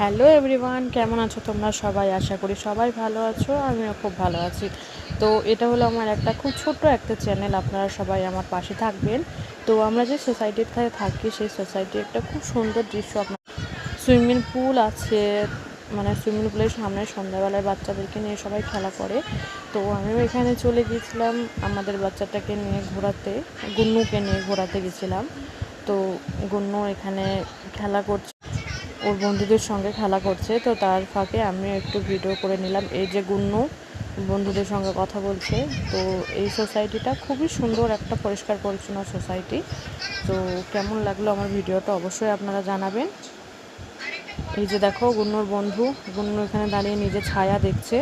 Hello everyone, কেমন আছো তোমরা সবাই? আশা করি সবাই ভালো আছো, আমিও খুব ভালো আছি। তো এটা হলো আমার একটা খুব ছোট্ট একটা চ্যানেল, আপনারা সবাই আমার পাশে থাকবেন। তো আমরা যে সোসাইটিতে থাকি সেই সোসাইটির একটা খুব সুন্দর দৃশ্য, আপনার সুইমিং পুল আছে, মানে সুইমিং পুলের সামনে সন্ধ্যাবেলায় বাচ্চাদেরকে নিয়ে সবাই খেলা করে। তো আমিও এখানে চলে গিয়েছিলাম আমাদের বাচ্চাটাকে নিয়ে ঘোরাতে, গুন্নুকে নিয়ে ঘোরাতে গেছিলাম। তো গুন্নু এখানে খেলা করছে, ওর বন্ধুদের সঙ্গে খেলা করছে। তো তার ফাঁকে আমিও একটু ভিডিও করে নিলাম। এই যে গুন্নু বন্ধুদের সঙ্গে কথা বলছে। তো এই সোসাইটিটা খুবই সুন্দর, একটা পরিষ্কার পরিচ্ছন্ন সোসাইটি। তো কেমন লাগলো আমার ভিডিওটা অবশ্যই আপনারা জানাবেন। এই যে দেখো গুন্নুর বন্ধু, গুন্নু এখানে দাঁড়িয়ে নিজের ছায়া দেখছে।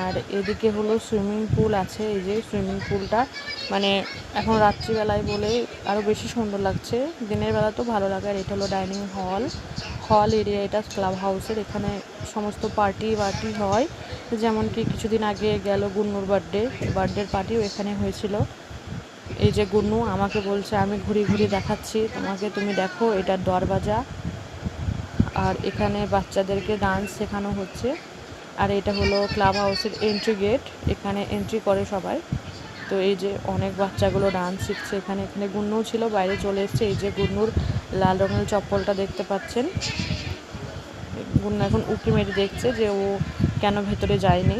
আর এদিকে হলো সুইমিং পুল আছে। এই যে সুইমিং পুলটা মানে এখন রাত্রিবেলায় বলে আরও বেশি সুন্দর লাগছে, দিনের বেলা তো ভালো লাগে। আর এটা হলো ডাইনিং হল এরিয়া, এটা ক্লাব হাউসের। এখানে সমস্ত পার্টি হয়, যেমন কি কিছুদিন আগে গেল গুন্নুর বার্থডের পার্টিও এখানে হয়েছিল। এই যে গুন্নু আমাকে বলছে আমি ঘুরি দেখাচ্ছি তোমাকে, তুমি দেখো, এটার দরওয়াজা। আর এখানে বাচ্চাদেরকে ডান্স শেখানো হচ্ছে। আর এটা হলো ক্লাব হাউসের এন্ট্রি গেট, এখানে এন্ট্রি করে সবাই। তো এই যে অনেক বাচ্চাগুলো ডান্স শিখছে এখানে গুন্নুও ছিল, বাইরে চলে এসছে। এই যে গুন্নুর লাল রঙের চপ্পলটা দেখতে পাচ্ছেন। গুন্নু এখন উঁকি মেরে দেখছে যে ও কেন ভেতরে যায়নি।